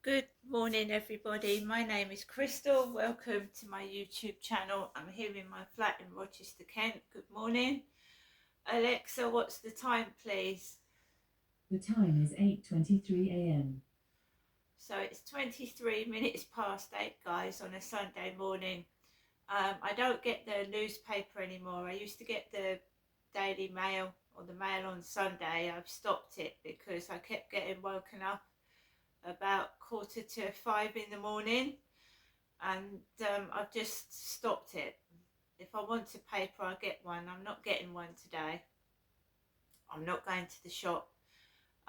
Good morning, everybody. My name is Crystal. Welcome to my YouTube channel. I'm here in my flat in Rochester, Kent. Good morning. Alexa, what's the time, please? The time is 8:23 a.m. So it's 23 minutes past 8, guys, on a Sunday morning. I don't get the newspaper anymore. I used to get the Daily Mail or the Mail on Sunday. I've stopped it because I kept getting woken up about 4:45 in the morning, and I've just stopped it. If I want a paper, I'll get one. I'm not getting one today. I'm not going to the shop.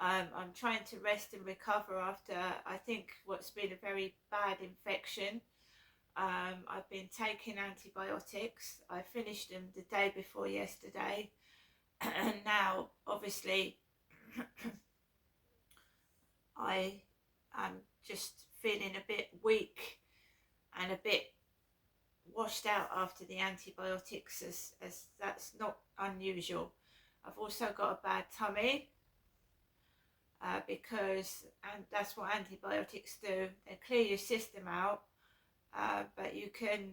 I'm trying to rest and recover after, I think, what's been a very bad infection. I've been taking antibiotics. I finished them the day before yesterday. And now, obviously, I am just feeling a bit weak and a bit washed out after the antibiotics, as that's not unusual. I've also got a bad tummy because, and that's what antibiotics do, they clear your system out, but you can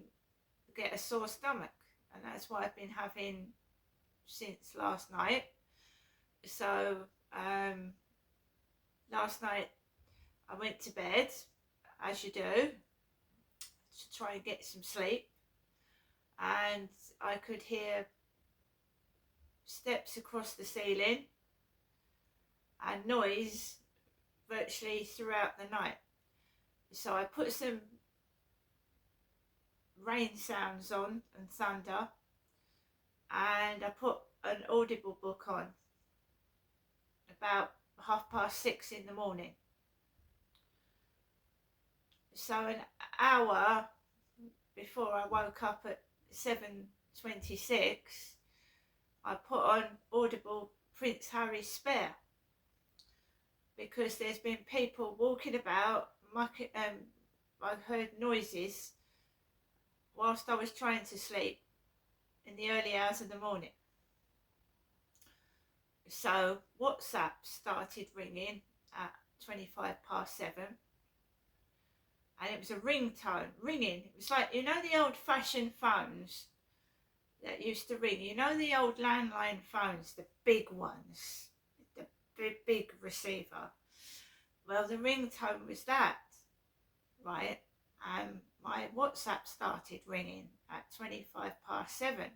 get a sore stomach, and that's what I've been having since last night. So last night I went to bed, as you do, to try and get some sleep, and I could hear steps across the ceiling and noise virtually throughout the night. So I put some rain sounds on and thunder, and I put an Audible book on about 6:30 in the morning. So an hour before I woke up at 7:26, I put on Audible Prince Harry's Spare, because there's been people walking about. I heard noises whilst I was trying to sleep in the early hours of the morning. So WhatsApp started ringing at 7:25, and it was a ringtone ringing. It was like, you know, the old-fashioned phones that used to ring. You know, the old landline phones, the big ones, the big receiver. Well, the ringtone was that, right? And my WhatsApp started ringing at 7:25,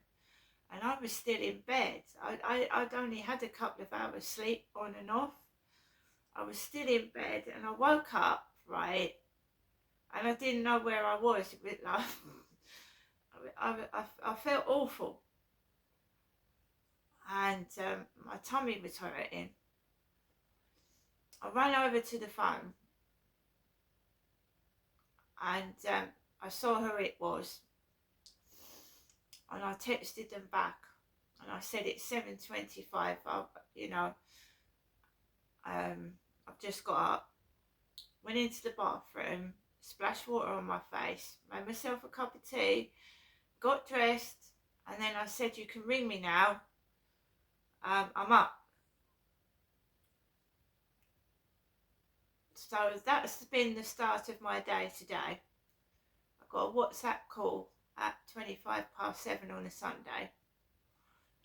and I was still in bed. I'd only had a couple of hours sleep on and off. I was still in bed, and I woke up, right, and I didn't know where I was. A bit like I felt awful, and my tummy was hurting. I ran over to the phone, and I saw who it was, and I texted them back, and I said it's 7:25. I've just got up, went into the bathroom, splashed water on my face, made myself a cup of tea, got dressed, and then I said, you can ring me now. I'm up. So that's been the start of my day today. I got a WhatsApp call at 7:25 on a Sunday.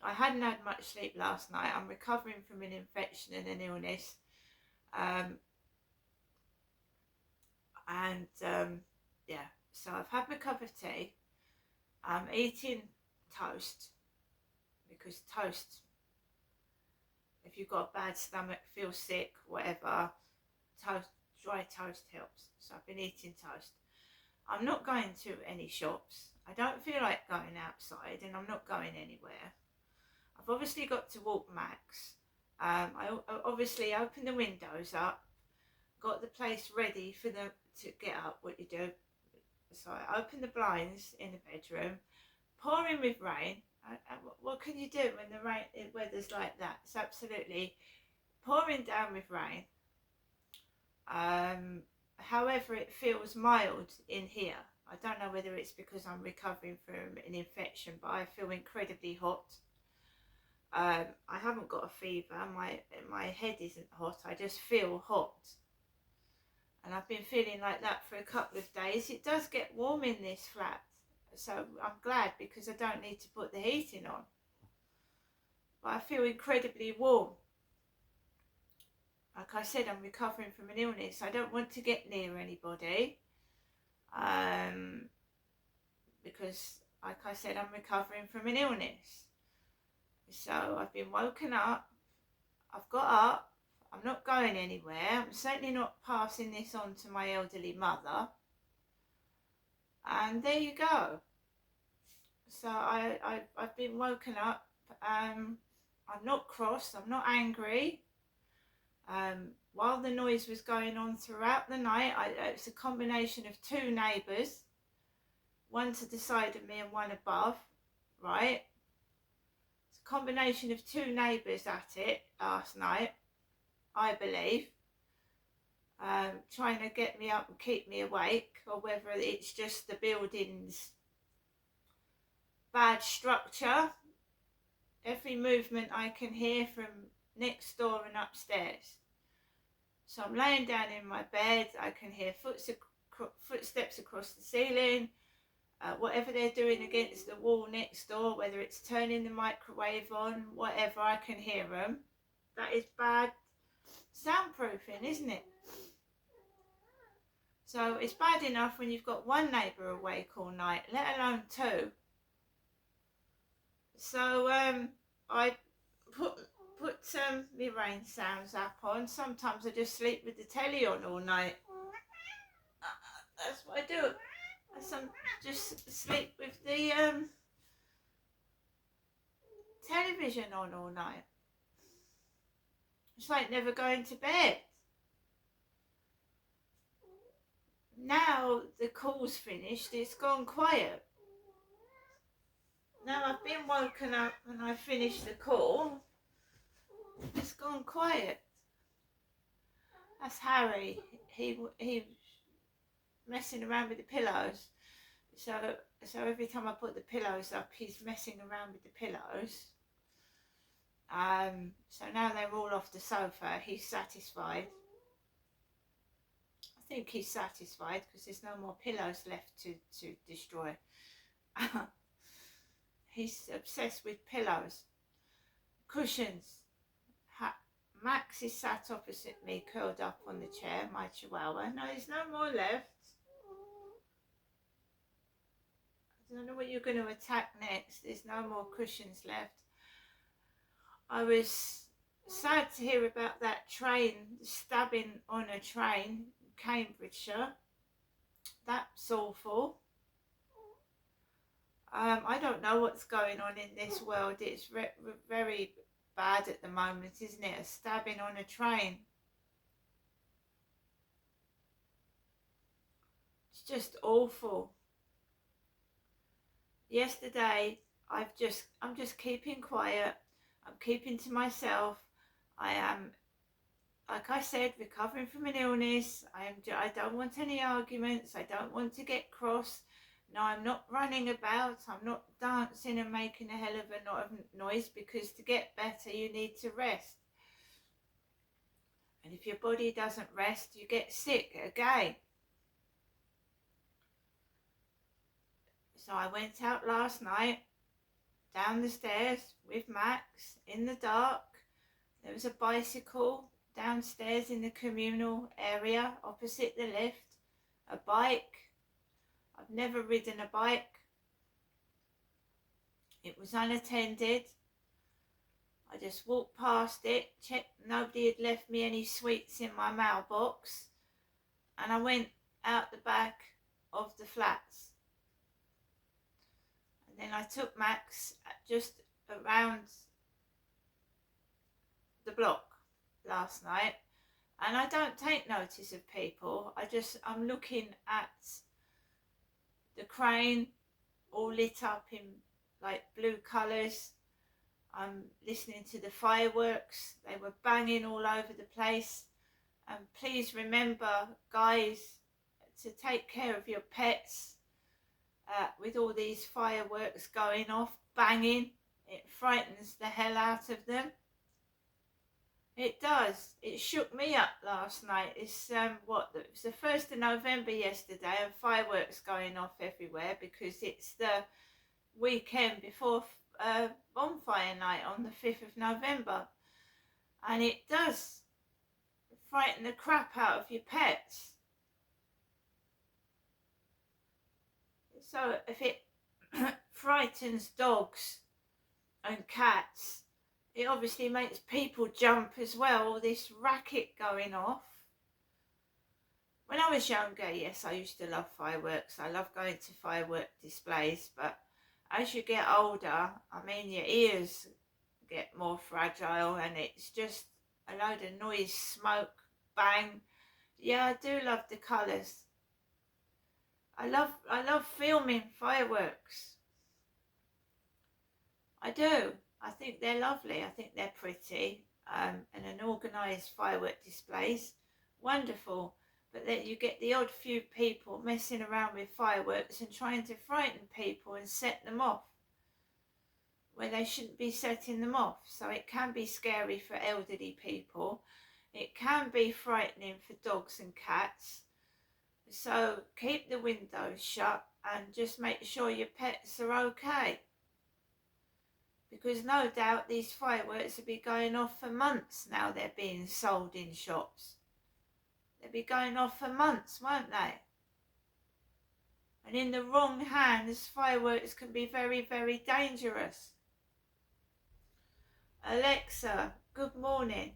I hadn't had much sleep last night. I'm recovering from an infection and an illness. Yeah, so I've had my cup of tea. I'm eating toast, because toast, if you've got a bad stomach, feel sick, whatever, toast, dry toast helps. So I've been eating toast. I'm not going to any shops. I don't feel like going outside, and I'm not going anywhere. I've obviously got to walk Max. I obviously opened the windows up, got the place ready for them to get up, what you do. So I opened the blinds in the bedroom, pouring with rain. What can you do when the weather's like that? It's absolutely pouring down with rain. However, it feels mild in here. I don't know whether it's because I'm recovering from an infection, but I feel incredibly hot. I haven't got a fever. My head isn't hot. I just feel hot. and I've been feeling like that for a couple of days. It does get warm in this flat, so I'm glad, because I don't need to put the heating on. But I feel incredibly warm. Like I said, I'm recovering from an illness. I don't want to get near anybody, because, like I said, I'm recovering from an illness. So I've been woken up, I've got up, I'm not going anywhere. I'm certainly not passing this on to my elderly mother. And there you go. So I've been woken up. I'm not cross, I'm not angry. While the noise was going on throughout the night, it's a combination of two neighbours, one to the side of me and one above, right? It's a combination of two neighbours at it last night, I believe, trying to get me up and keep me awake, or whether it's just the building's bad structure. Every movement I can hear from next door and upstairs. So I'm laying down in my bed, I can hear footsteps across the ceiling, whatever they're doing against the wall next door, whether it's turning the microwave on, whatever, I can hear them. That is bad soundproofing, isn't it? So it's bad enough when you've got one neighbour awake all night, let alone two. So I put my rain sounds app on. Sometimes I just sleep with the telly on all night. That's what I do. I just sleep with the television on all night. It's like never going to bed. Now the call's finished, it's gone quiet. Now I've been woken up and I finished the call, it's gone quiet. That's Harry. He messing around with the pillows. So every time I put the pillows up, he's messing around with the pillows. So now they're all off the sofa. He's satisfied. I think he's satisfied because there's no more pillows left to destroy. He's obsessed with pillows. Cushions. Max is sat opposite me, curled up on the chair, my chihuahua. No, there's no more left. I don't know what you're going to attack next. There's no more cushions left. I was sad to hear about that train, stabbing on a train in Cambridgeshire. That's awful. I don't know what's going on in this world. It's very bad at the moment, isn't it? A stabbing on a train. It's just awful. Yesterday, I'm just keeping quiet. I'm keeping to myself. I am, like I said, recovering from an illness. I don't want any arguments. I don't want to get cross. No, I'm not running about. I'm not dancing and making a hell of a lot of noise, because to get better, you need to rest. And if your body doesn't rest, you get sick again. So I went out last night, down the stairs with Max in the dark. There was a bicycle downstairs in the communal area opposite the lift, a bike. I've never ridden a bike. It was unattended. I just walked past it, checked nobody had left me any sweets in my mailbox, and I went out the back of the flats. And then I took Max just around the block last night, and I don't take notice of people. I'm looking at the crane all lit up in like blue colours. I'm listening to the fireworks. They were banging all over the place. And please remember, guys, to take care of your pets with all these fireworks going off, banging. It frightens the hell out of them. It does. It shook me up last night. It's it was the 1st of November yesterday, and fireworks going off everywhere because it's the weekend before bonfire night on the 5th of November, and it does frighten the crap out of your pets. So if it frightens dogs and cats, it obviously makes people jump as well, all this racket going off. When I was younger, yes, I used to love fireworks. I love going to firework displays, but as you get older, I mean, your ears get more fragile and it's just a load of noise, smoke, bang. Yeah, I do love the colours. I love filming fireworks. I do. I think they're lovely. I think they're pretty. And an organised firework displays, wonderful. But then you get the odd few people messing around with fireworks and trying to frighten people and set them off where they shouldn't be setting them off. So it can be scary for elderly people. It can be frightening for dogs and cats. So keep the windows shut and just make sure your pets are okay. Because no doubt these fireworks will be going off for months now they're being sold in shops. They'll be going off for months, won't they? And in the wrong hands, fireworks can be very, very dangerous. Alexa, good morning.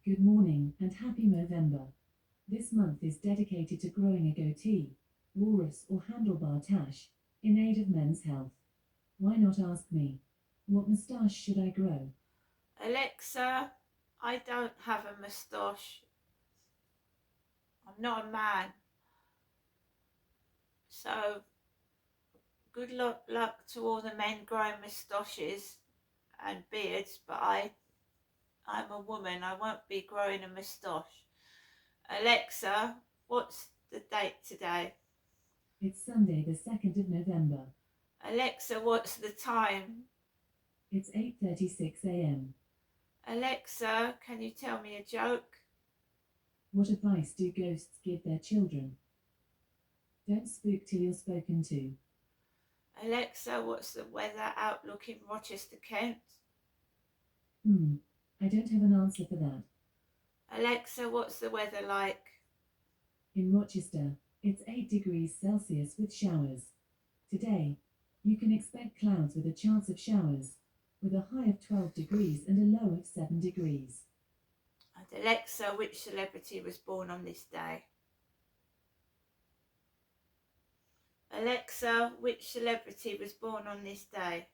Good morning and happy Movember. This month is dedicated to growing a goatee, walrus or handlebar tash, in aid of men's health. Why not ask me? What moustache should I grow? Alexa, I don't have a moustache. I'm not a man. So, good luck to all the men growing moustaches and beards, but I'm a woman. I won't be growing a moustache. Alexa, what's the date today? It's Sunday the 2nd of November. Alexa, what's the time? It's 8:36 a.m. Alexa, can you tell me a joke? What advice do ghosts give their children? Don't spook till you're spoken to. Alexa, what's the weather outlook in Rochester, Kent? I don't have an answer for that. Alexa, what's the weather like? In Rochester, it's 8 degrees Celsius with showers. Today, you can expect clouds with a chance of showers, with a high of 12 degrees and a low of 7 degrees. And Alexa, which celebrity was born on this day? Alexa, which celebrity was born on this day?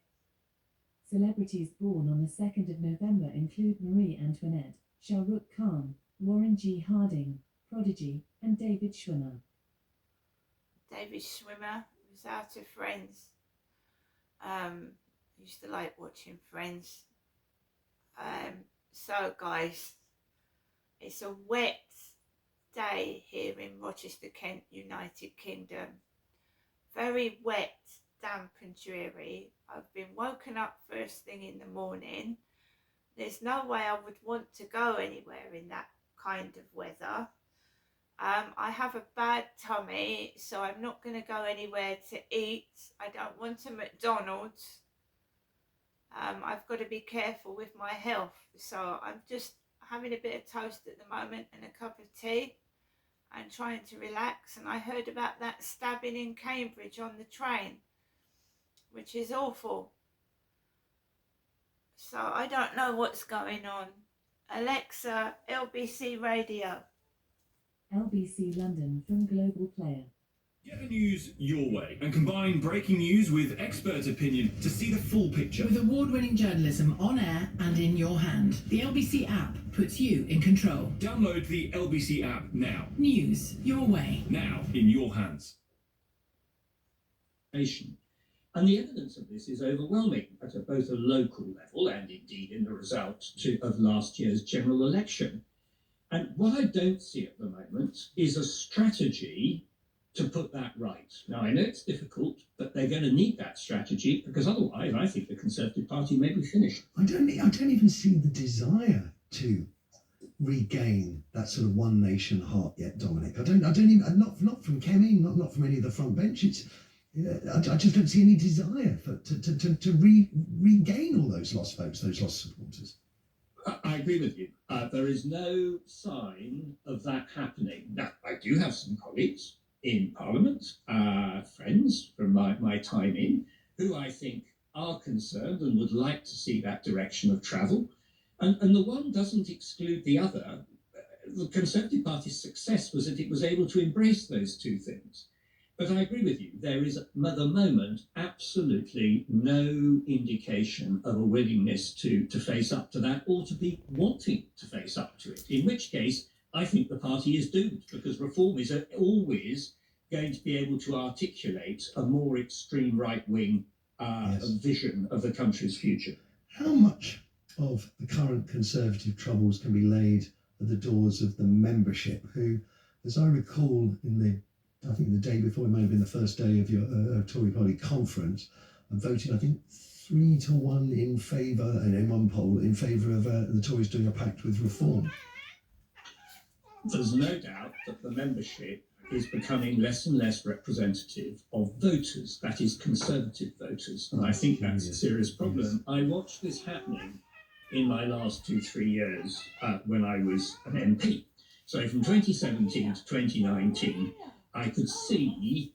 Celebrities born on the 2nd of November include Marie Antoinette, Shah Rukh Khan, Warren G. Harding, Prodigy, and David Schwimmer. David Schwimmer was out of Friends. Used to like watching Friends. So guys, it's a wet day here in Rochester, Kent, United Kingdom. Very wet, damp and dreary. I've been woken up first thing in the morning. There's no way I would want to go anywhere in that kind of weather. I have a bad tummy, so I'm not going to go anywhere to eat. I don't want a McDonald's. I've got to be careful with my health. So I'm just having a bit of toast at the moment and a cup of tea and trying to relax. And I heard about that stabbing in Cambridge on the train, which is awful. So I don't know what's going on. Alexa, LBC Radio. LBC London from Global Player. Get the news your way and combine breaking news with expert opinion to see the full picture. With award-winning journalism on air and in your hand, the LBC app puts you in control. Download the LBC app now. News your way. Now in your hands. And the evidence of this is overwhelming at both a local level and indeed in the result of last year's general election. And what I don't see at the moment is a strategy to put that right. Now, I know it's difficult, but they're going to need that strategy because otherwise I think the Conservative Party may be finished. I don't even see the desire to regain that sort of one nation heart yet, Dominic? I don't even, not from Kemi, not from any of the front bench. I just don't see any desire to regain all those lost votes, those lost supporters. I agree with you. There is no sign of that happening. Now, I do have some colleagues in Parliament, friends from my time in, who I think are concerned and would like to see that direction of travel. And the one doesn't exclude the other. The Conservative Party's success was that it was able to embrace those two things. But I agree with you, there is at the moment absolutely no indication of a willingness to face up to that or to be wanting to face up to it. In which case, I think the party is doomed, because Reform is always going to be able to articulate a more extreme right-wing vision of the country's future. How much of the current Conservative troubles can be laid at the doors of the membership, who, as I recall, I think the day before, it may have been the first day of your Tory party conference, voted, I think, 3-1 in favour, and in one poll, in favour of the Tories doing a pact with Reform. There's no doubt that the membership is becoming less and less representative of voters, that is, Conservative voters, and I think that's a serious problem. I watched this happening in my last 2-3 years when I was an MP. So from 2017 to 2019, I could see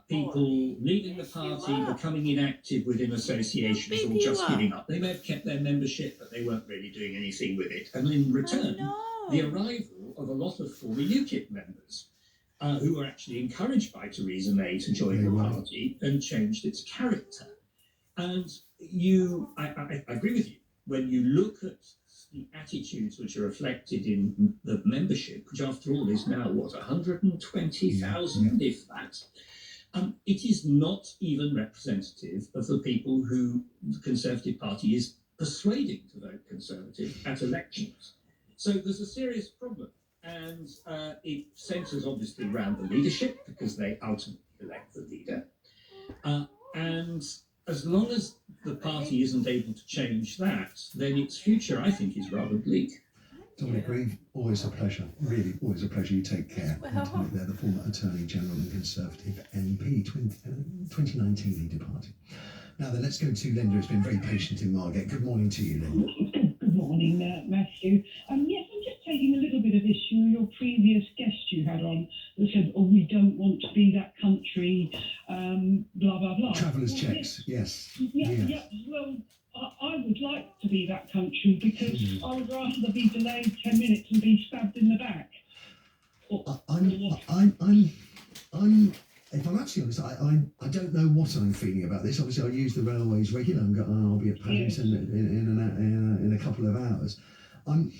people leaving the party, becoming inactive within associations, or just giving up. They may have kept their membership, but they weren't really doing anything with it. And in return, the arrival of a lot of former UKIP members who were actually encouraged by Theresa May to join the party and changed its character. And I agree with you. When you look at the attitudes which are reflected in the membership, which after all is now, 120,000, if that, it is not even representative of the people who the Conservative Party is persuading to vote Conservative at elections. So there's a serious problem, and it centres obviously around the leadership, because they ultimately elect the leader. And as long as the party isn't able to change that, then its future, I think, is rather bleak. Dominic Grieve, always a pleasure. Really, always a pleasure. You take care. Dominic, they're the former Attorney General and Conservative MP, 2019 he departed. Now then, let's go to Linda, who's been very patient in Margate. Good morning to you, Linda. Good morning, Matthew. Yes, I'm just taking a little bit of issue with your previous guest you had on that said, oh, we don't want to be that country, blah, blah, blah. Travellers' checks, yes. Yeah. Well, I would like to be that country, because I would rather be delayed 10 minutes and be stabbed in the back. If I'm actually honest, I don't know what I'm feeling about this. Obviously, I use the railways regularly. I'll be at Paddington in a couple of hours. I'm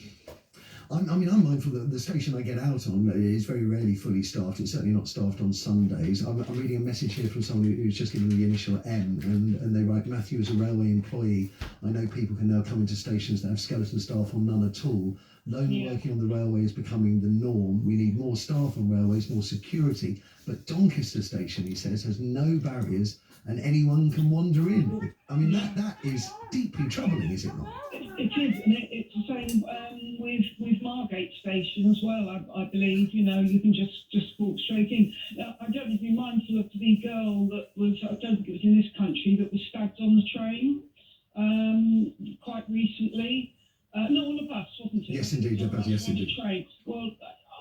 mindful that the station I get out on is very rarely fully staffed. It's certainly not staffed on Sundays. I'm reading a message here from someone who's just given the initial M, and they write, Matthew, as a railway employee, I know people can now come into stations that have skeleton staff or none at all. Lone working on the railway is becoming the norm. We need more staff on railways, more security. But Doncaster Station, he says, has no barriers and anyone can wander in. I mean, that is deeply troubling, is it not? It is, and it's the same with Margate Station as well, I believe. You know, you can just walk straight in. I don't know if you're mindful of the girl that was, I don't think it was in this country, that was stabbed on the train quite recently. No, on a bus, wasn't it? Yes, indeed, the bus, yes, indeed. Train. Well,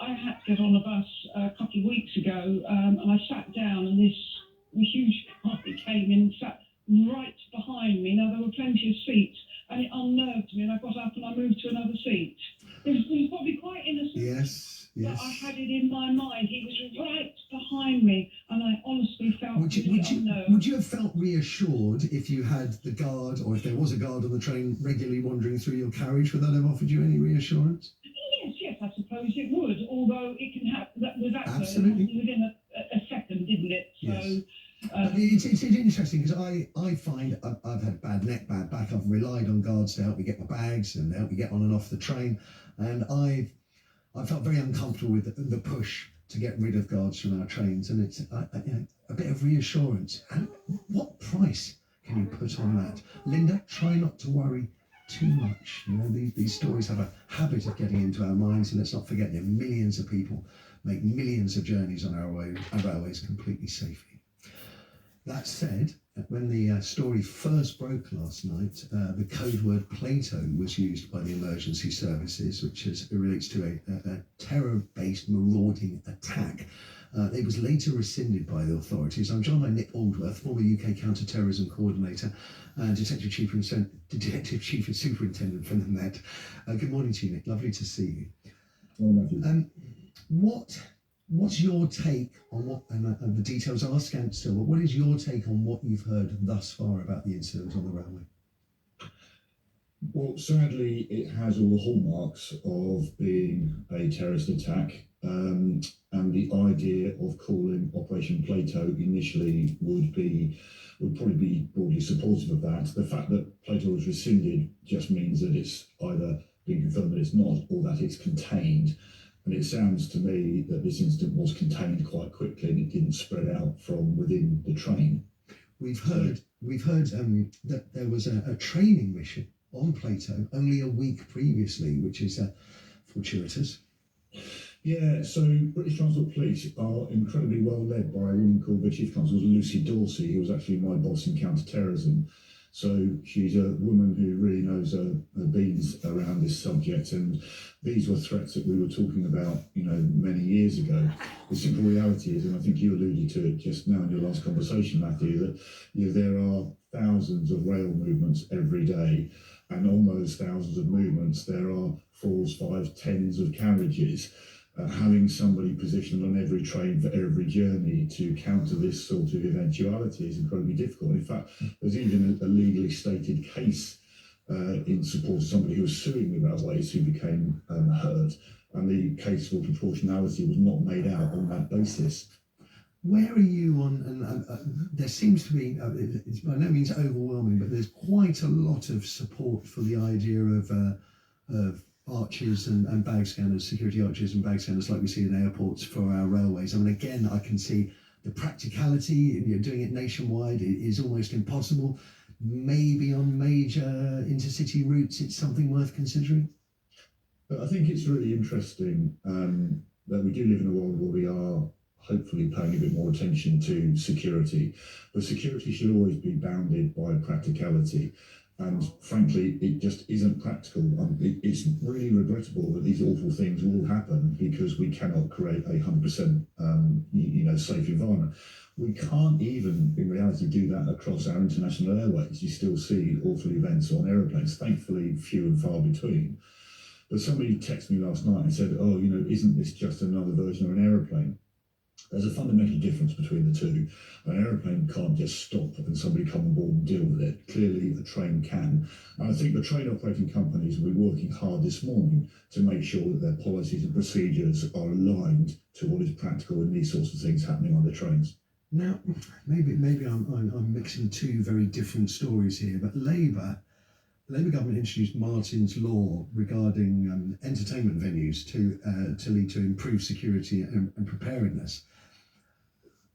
I had to get on a bus a couple of weeks ago, and I sat down, and this huge car came in and sat right behind me. Now, there were plenty of seats, and it unnerved me, and I got up and I moved to another seat. It was probably quite innocent. Yes. But I had it in my mind. He was right behind me, and I honestly felt unnerved. Would you have felt reassured if you had the guard, or if there was a guard on the train regularly wandering through your carriage? Would that have offered you any reassurance? Yes, I suppose it would. Although it can happen with that absolutely within a second, didn't it? Yes. It's interesting, because I find I've had bad neck, bad back. I've relied on guards to help me get my bags and help me get on and off the train, and I felt very uncomfortable with the push to get rid of guards from our trains, and it's a bit of reassurance. And what price can you put on that? Linda, try not to worry too much. You know, these stories have a habit of getting into our minds, and let's not forget that millions of people make millions of journeys on our railways completely safely. That said, when the story first broke last night, the code word Plato was used by the emergency services, which relates to a terror-based marauding attack. It was later rescinded by the authorities. I'm joined by Nick Aldworth, former UK Counter-Terrorism Coordinator and Detective Chief and Superintendent for the Met. Good morning to you, Nick. Lovely to see you. What's your take on what, and the details are scant still, but what is your take on what you've heard thus far about the incident on the railway? Well, sadly, it has all the hallmarks of being a terrorist attack. And the idea of calling Operation Plato initially would probably be broadly supportive of that. The fact that Plato was rescinded just means that it's either been confirmed that it's not, or that it's contained. And it sounds to me that this incident was contained quite quickly and it didn't spread out from within the train. We've heard that there was a training mission on Plato only a week previously, which is fortuitous. Yeah, so British Transport Police are incredibly well led by a woman called the Chief Constable Lucy Dorsey, who was actually my boss in counter-terrorism. So she's a woman who really knows her beans around this subject, and these were threats that we were talking about, many years ago. The simple reality is, and I think you alluded to it just now in your last conversation, Matthew, that there are thousands of rail movements every day, and on those thousands of movements there are 4s, 5s, 10s of carriages. Having somebody positioned on every train for every journey to counter this sort of eventuality is incredibly difficult. In fact, there's even a legally stated case in support of somebody who was suing the railways who became hurt, and the case for proportionality was not made out on that basis. Where are you on, and there seems to be, it's by no means overwhelming, but there's quite a lot of support for the idea of arches and bag scanners, security arches and bag scanners like we see in airports for our railways. I mean, again, I can see the practicality, doing it nationwide is almost impossible. Maybe on major intercity routes, it's something worth considering. But I think it's really interesting that we do live in a world where we are hopefully paying a bit more attention to security, but security should always be bounded by practicality. And frankly, it just isn't practical. It's really regrettable that these awful things will happen because we cannot create a 100% safe environment. We can't even, in reality, do that across our international airways. You still see awful events on aeroplanes, thankfully few and far between. But somebody texted me last night and said, isn't this just another version of an aeroplane? There's a fundamental difference between the two. An aeroplane can't just stop and somebody come on board and deal with it. Clearly, a train can. And I think the train operating companies will be working hard this morning to make sure that their policies and procedures are aligned to what is practical in these sorts of things happening on the trains. Now, maybe I'm mixing two very different stories here, but Labour government introduced Martin's Law regarding entertainment venues to lead to improved security and preparedness.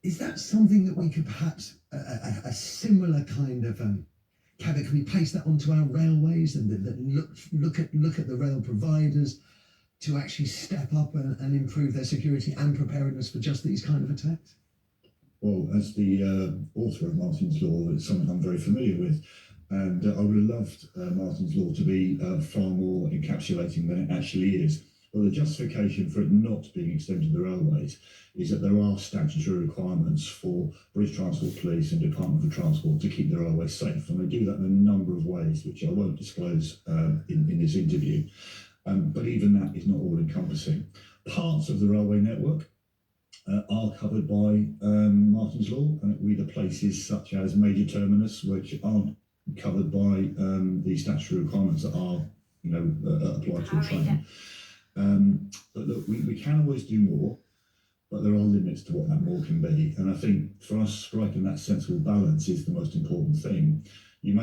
Is that something that we could perhaps, a similar kind of caveat, can we place that onto our railways and look at the rail providers to actually step up and improve their security and preparedness for just these kind of attacks? Well, as the author of Martin's Law, it's something I'm very familiar with. And I would have loved Martin's Law to be far more encapsulating than it actually is. Well, the justification for it not being extended to the railways is that there are statutory requirements for British Transport Police and Department for Transport to keep the railways safe. And they do that in a number of ways, which I won't disclose in this interview. But even that is not all encompassing. Parts of the railway network are covered by Martin's Law, and with the places such as Major Terminus, which aren't covered by the statutory requirements that are, applied to a train. But look, we can always do more, but there are limits to what that more can be. And I think for us, striking that sensible balance is the most important thing.